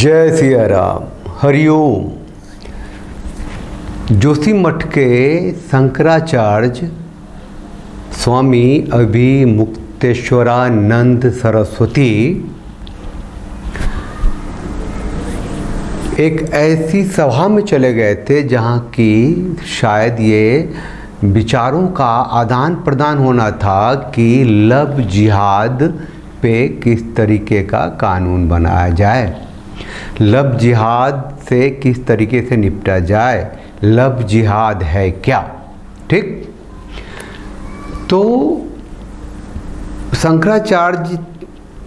जय सिया राम। हरिओम। जोशीमठ के शंकराचार्य स्वामी अभिमुक्तेश्वरानंद सरस्वती एक ऐसी सभा में चले गए थे जहाँ की शायद ये विचारों का आदान प्रदान होना था कि लव जिहाद पे किस तरीके का कानून बनाया जाए, लव जिहाद से किस तरीके से निपटा जाए, लव जिहाद है क्या। ठीक, तो शंकराचार्य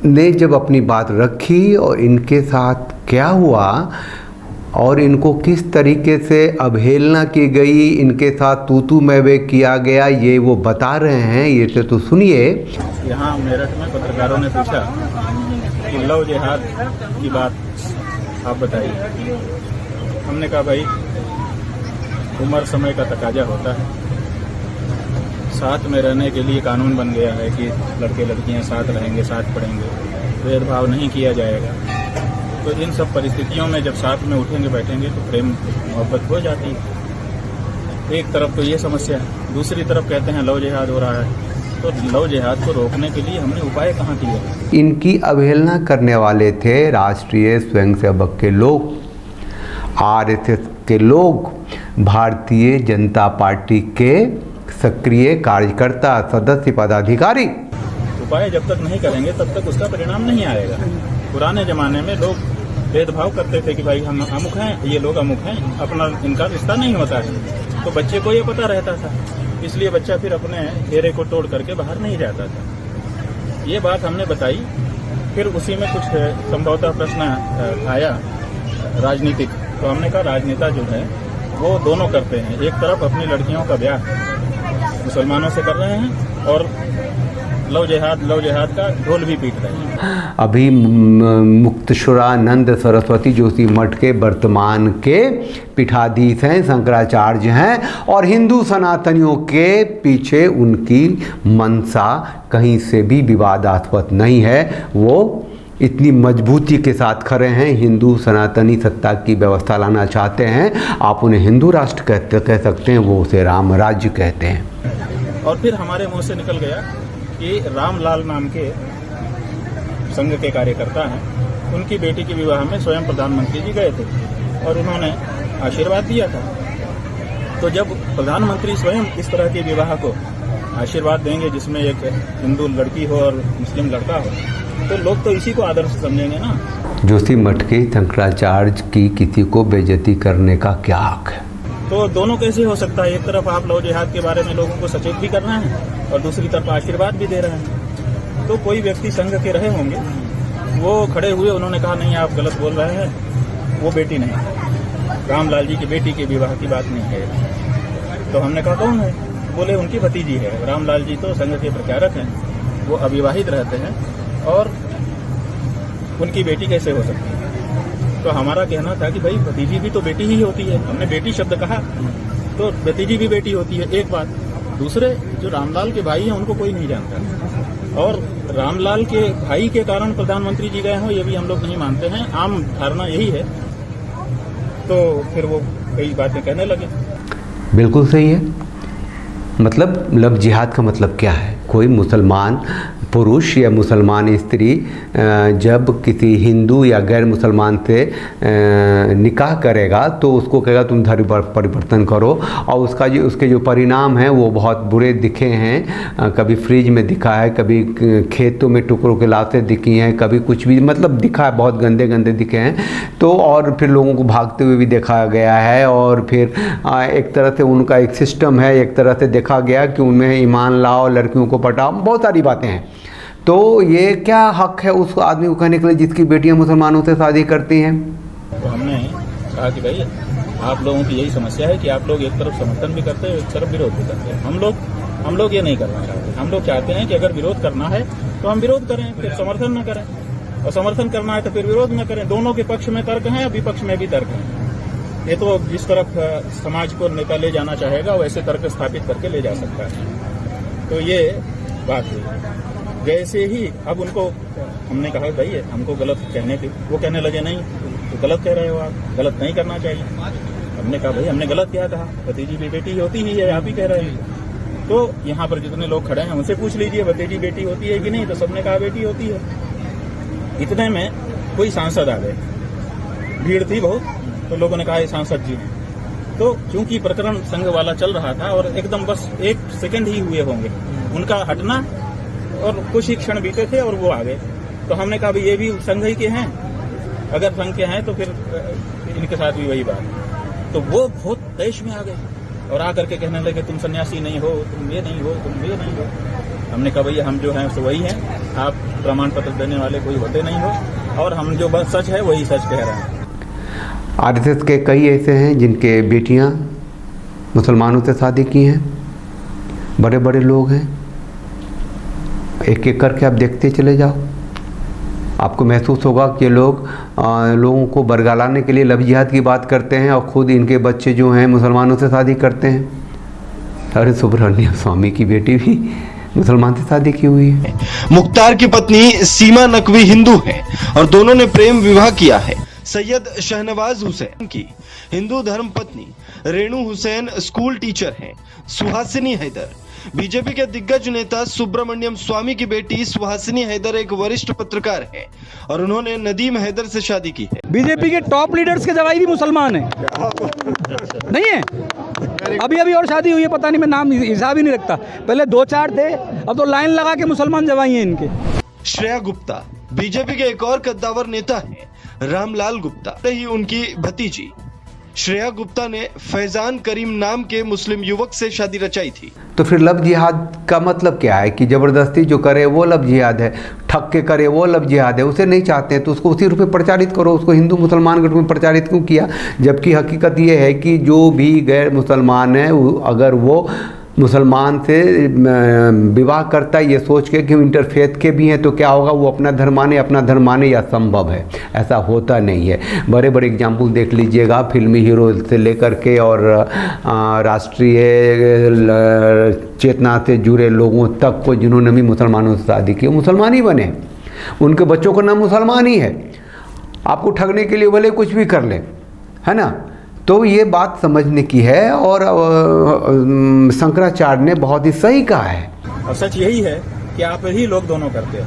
ने जब अपनी बात रखी और इनके साथ क्या हुआ और इनको किस तरीके से अवहेलना की गई, इनके साथ तू मैं किया गया, ये वो बता रहे हैं। ये तो सुनिए। यहाँ मेरठ में पत्रकारों ने पूछा कि लव जिहाद की बात आप बताइए। हमने कहा भाई उम्र समय का तकाजा होता है, साथ में रहने के लिए कानून बन गया है कि लड़के लड़कियां साथ रहेंगे, साथ पढ़ेंगे, भेदभाव नहीं किया जाएगा। तो इन सब परिस्थितियों में जब साथ में उठेंगे बैठेंगे तो प्रेम मोहब्बत हो जाती है। एक तरफ तो ये समस्या है, दूसरी तरफ कहते हैं लव जिहाद हो रहा है। तो लव जिहाद को रोकने के लिए हमने उपाय कहाँ किए? इनकी अवहेलना करने वाले थे राष्ट्रीय स्वयंसेवक के लोग, आरएसएस के लोग, भारतीय जनता पार्टी के सक्रिय कार्यकर्ता, सदस्य, पदाधिकारी। उपाय जब तक नहीं करेंगे तब तक उसका परिणाम नहीं आएगा। पुराने जमाने में लोग भेदभाव करते थे कि भाई हम अमुक हैं, ये लोग अमुक हैं, अपना इनका रिश्ता नहीं होता है। तो बच्चे को ये पता रहता था, इसलिए बच्चा फिर अपने घेरे को तोड़ करके बाहर नहीं जाता था। ये बात हमने बताई। फिर उसी में कुछ संभवतः प्रश्न आया राजनीतिक। तो हमने कहा राजनेता जो है वो दोनों करते हैं। एक तरफ अपनी लड़कियों का ब्याह मुसलमानों से कर रहे हैं और लव जिहाद का ढोल भी पीट रहे हैं। अभी मुक्तेश्वरानंद सरस्वती जोशीमठ के वर्तमान के पीठाधीश हैं, शंकराचार्य हैं, और हिंदू सनातनियों के पीछे उनकी मंशा कहीं से भी विवादास्पद नहीं है। वो इतनी मजबूती के साथ खड़े हैं, हिंदू सनातनी सत्ता की व्यवस्था लाना चाहते हैं। आप उन्हें हिंदू राष्ट्र कह सकते हैं, वो उसे राम राज्य कहते हैं। और फिर हमारे मुंह से निकल गया कि रामलाल नाम के संघ के कार्यकर्ता हैं, उनकी बेटी के विवाह में स्वयं प्रधानमंत्री जी गए थे और उन्होंने आशीर्वाद दिया था। तो जब प्रधानमंत्री स्वयं इस तरह के विवाह को आशीर्वाद देंगे जिसमें एक हिंदू लड़की हो और मुस्लिम लड़का हो, तो लोग तो इसी को आदर्श समझेंगे ना। जोशीमठ के शंकराचार्य की किसी को बेइज्जती करने का क्या हक है? तो दोनों कैसे हो सकता है? एक तरफ आप लव जिहाद के बारे में लोगों को सचेत भी कर रहे हैं और दूसरी तरफ आशीर्वाद भी दे रहे हैं। तो कोई व्यक्ति संघ के रहे होंगे, वो खड़े हुए, उन्होंने कहा नहीं आप गलत बोल रहे हैं, वो बेटी नहीं है, रामलाल जी की बेटी के विवाह की बात नहीं है। तो हमने कहा कौन है? बोले उनकी भतीजी है। रामलाल जी तो संघ के प्रचारक हैं, वो अविवाहित रहते हैं और उनकी बेटी कैसे हो सकती है? तो हमारा कहना था कि भाई भतीजी भी तो बेटी ही होती है। हमने बेटी शब्द कहा तो भतीजी भी बेटी होती है, एक बात। दूसरे जो रामलाल के भाई हैं उनको कोई नहीं जानता, और रामलाल के भाई के कारण प्रधानमंत्री जी गए हों ये भी हम लोग नहीं मानते हैं। आम धारणा यही है। तो फिर वो कई बातें कहने लगे। बिल्कुल सही है। मतलब लव जिहाद का मतलब क्या है? कोई मुसलमान पुरुष या मुसलमान स्त्री जब किसी हिंदू या गैर मुसलमान से निकाह करेगा तो उसको कहेगा तुम धर्म परिवर्तन करो, और उसके जो परिणाम हैं वो बहुत बुरे दिखे हैं। कभी फ्रिज में दिखा है, कभी खेतों में टुकड़ों के लाशें दिखी हैं, कभी कुछ भी मतलब दिखा है, बहुत गंदे गंदे दिखे हैं। तो और फिर लोगों को भागते हुए भी देखा गया है, और फिर एक तरह से उनका एक सिस्टम है, एक तरह से देखा गया कि उनमें ईमान लाओ, लड़कियों को पटाओ, बहुत सारी बातें हैं। तो ये क्या हक है उस आदमी को कहने के लिए जिसकी बेटियां मुसलमानों से शादी करती हैं? तो हमने कहा कि भाई आप लोगों की यही समस्या है कि आप लोग एक तरफ समर्थन भी करते हैं, एक तरफ विरोध भी करते हैं। हम लोग ये नहीं करना चाहते। हम लोग चाहते हैं कि अगर विरोध करना है तो हम विरोध करें, फिर समर्थन न करें, और समर्थन करना है तो फिर विरोध न करें। दोनों के पक्ष में तर्क हैं, विपक्ष में भी तर्क हैं। ये तो जिस तरफ समाज को नेता ले जाना चाहेगा वैसे तर्क स्थापित करके ले जा सकता है। तो ये बात हुई। जैसे ही अब उनको हमने कहा भाई हमको गलत कहने के, वो कहने लगे नहीं तो गलत कह रहे हो, आप गलत नहीं करना चाहिए। हमने कहा भाई हमने गलत क्या कहा, भतीजी की बेटी होती ही है, आप ही कह रहे हैं। तो यहाँ पर जितने लोग खड़े हैं उनसे पूछ लीजिए भतीजी बेटी होती है कि नहीं, तो सबने कहा बेटी होती है। इतने में कोई सांसद आ गए, भीड़ थी बहुत, तो लोगों ने कहा ये सांसद जी हैं। तो चूंकि प्रकरण संघ वाला चल रहा था और एकदम बस 1 सेकंड ही हुए होंगे उनका हटना, और कुछ ही क्षण बीते थे और वो आ गए। तो हमने कहा भाई ये भी संघ ही के हैं, अगर संघ के हैं तो फिर इनके साथ भी वही बात। तो वो बहुत देश में आ गए और आकर के कहने लगे तुम सन्यासी नहीं हो, तुम ये नहीं हो, तुम ये नहीं हो। हमने कहा भैया हम जो हैं सो वही हैं, आप प्रमाण पत्र देने वाले कोई होते नहीं हो, और हम जो बस सच है वही सच कह रहे हैं। आरएसएस के कई ऐसे हैं जिनके बेटियां मुसलमानों से शादी की हैं, बड़े बड़े लोग हैं, एक एक करके आप देखते चले जाओ, आपको महसूस होगा कि लोग लोगों को बरगलाने के लिए लव जिहाद की बात करते हैं और ख़ुद इनके बच्चे जो हैं मुसलमानों से शादी करते हैं। अरे सुब्रमण्यम स्वामी की बेटी भी मुसलमान से शादी की हुई है। मुख्तार की पत्नी सीमा नकवी हिंदू है और दोनों ने प्रेम विवाह किया है। सैयद शहनवाज हुसैन की हिंदू धर्म पत्नी रेणु हुसैन स्कूल टीचर हैं। सुहासिनी हैदर बीजेपी के दिग्गज नेता सुब्रमण्यम स्वामी की बेटी सुहासिनी हैदर एक वरिष्ठ पत्रकार है और उन्होंने नदीम हैदर से शादी की है। बीजेपी के टॉप लीडर्स के जवाई भी मुसलमान हैं, नहीं है? अभी अभी और शादी हुई है, पता नहीं, मैं नाम हिसाब ही नहीं रखता, पहले 2-4 थे, अब तो लाइन लगा के मुसलमान जवाई हैं इनके। श्रेया गुप्ता बीजेपी के एक और कद्दावर नेता हैं रामलाल गुप्ता, ही उनकी भतीजी श्रेया गुप्ता ने फैजान करीम नाम के मुस्लिम युवक से शादी रचाई थी। तो फिर लव जिहाद का मतलब क्या है कि ज़बरदस्ती जो करे वो लव जिहाद है, ठग के करे वो लव जिहाद है। उसे नहीं चाहते हैं तो उसको उसी रूप में प्रचारित करो, उसको हिंदू मुसलमान के रूप में प्रचारित क्यों किया? जबकि हकीकत ये है कि जो भी गैर मुसलमान है अगर वो मुसलमान से विवाह करता है ये सोच के कि इंटरफेथ के भी हैं तो क्या होगा, वो अपना धर्म माने या संभव है? ऐसा होता नहीं है। बड़े बड़े एग्जाम्पल देख लीजिएगा, फिल्मी हीरो से लेकर के और राष्ट्रीय चेतना से जुड़े लोगों तक को जिन्होंने भी मुसलमानों से शादी की मुसलमान ही बने, उनके बच्चों का नाम मुसलमान ही है। आपको ठगने के लिए भले कुछ भी कर ले, है ना? तो ये बात समझने की है और शंकराचार्य ने बहुत ही सही कहा है। और सच यही है कि आप ही लोग दोनों करते हो।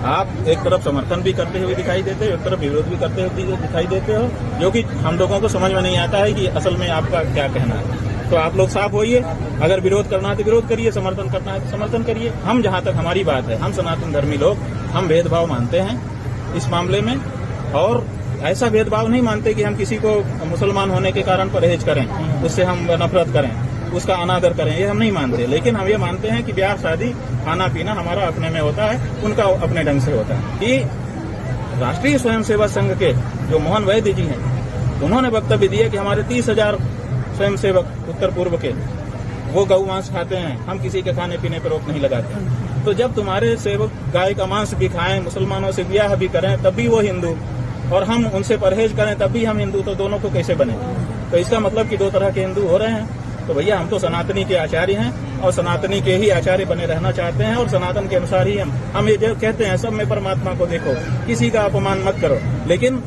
आप एक तरफ समर्थन भी करते हुए दिखाई देते हो, एक तरफ विरोध भी करते हुए दिखाई देते हो, जो कि हम लोगों को समझ में नहीं आता है कि असल में आपका क्या कहना है। तो आप लोग साफ होइए, अगर विरोध करना है तो विरोध करिए, समर्थन करना है तो समर्थन करिए। हम जहाँ तक हमारी बात है, हम सनातन धर्मी लोग, हम भेदभाव मानते हैं इस मामले में, और ऐसा भेदभाव नहीं मानते कि हम किसी को मुसलमान होने के कारण परहेज करें, उससे हम नफरत करें, उसका अनादर करें, ये हम नहीं मानते। लेकिन हम ये मानते हैं कि ब्याह शादी खाना पीना हमारा अपने में होता है, उनका अपने ढंग से होता है। कि राष्ट्रीय स्वयंसेवक संघ के जो मोहन वैद्य जी हैं, उन्होंने वक्तव्य दिया कि हमारे 30,000 स्वयंसेवक उत्तर पूर्व के वो गौ मांस खाते हैं, हम किसी के खाने पीने पर रोक नहीं लगाते। तो जब तुम्हारे सेवक गाय का मांस भी खाएं, मुसलमानों से ब्याह भी करें, तब भी वो हिंदू, और हम उनसे परहेज करें तब भी हम हिंदू, तो दोनों को कैसे बने? तो इसका मतलब कि 2 तरह के हिंदू हो रहे हैं। तो भैया हम तो सनातनी के आचार्य हैं और सनातनी के ही आचार्य बने रहना चाहते हैं, और सनातन के अनुसार ही हम ये जो कहते हैं सब में परमात्मा को देखो, किसी का अपमान मत करो, लेकिन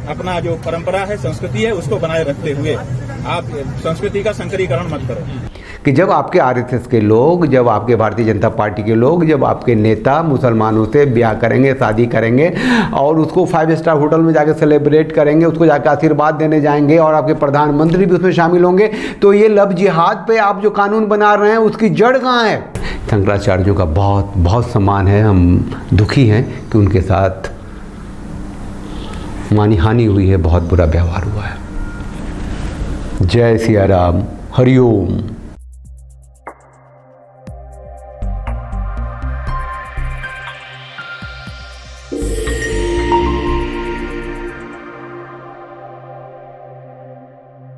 अपना जो परंपरा है, संस्कृति है, उसको बनाए रखते हुए आप संस्कृति का संकरीकरण मत करो। कि जब आपके आरएसएस के लोग, जब आपके भारतीय जनता पार्टी के लोग, जब आपके नेता मुसलमानों से ब्याह करेंगे, शादी करेंगे और उसको 5 स्टार होटल में जाकर सेलिब्रेट करेंगे, उसको जाकर आशीर्वाद देने जाएंगे और आपके प्रधानमंत्री भी उसमें शामिल होंगे, तो ये लव जिहाद पे आप जो कानून बना रहे हैं उसकी जड़ कहाँ है? शंकराचार्यों का बहुत बहुत सम्मान है। हम दुखी हैं कि उनके साथ मानहानि हुई है, बहुत बुरा व्यवहार हुआ है। जय सिया राम, हरिओम।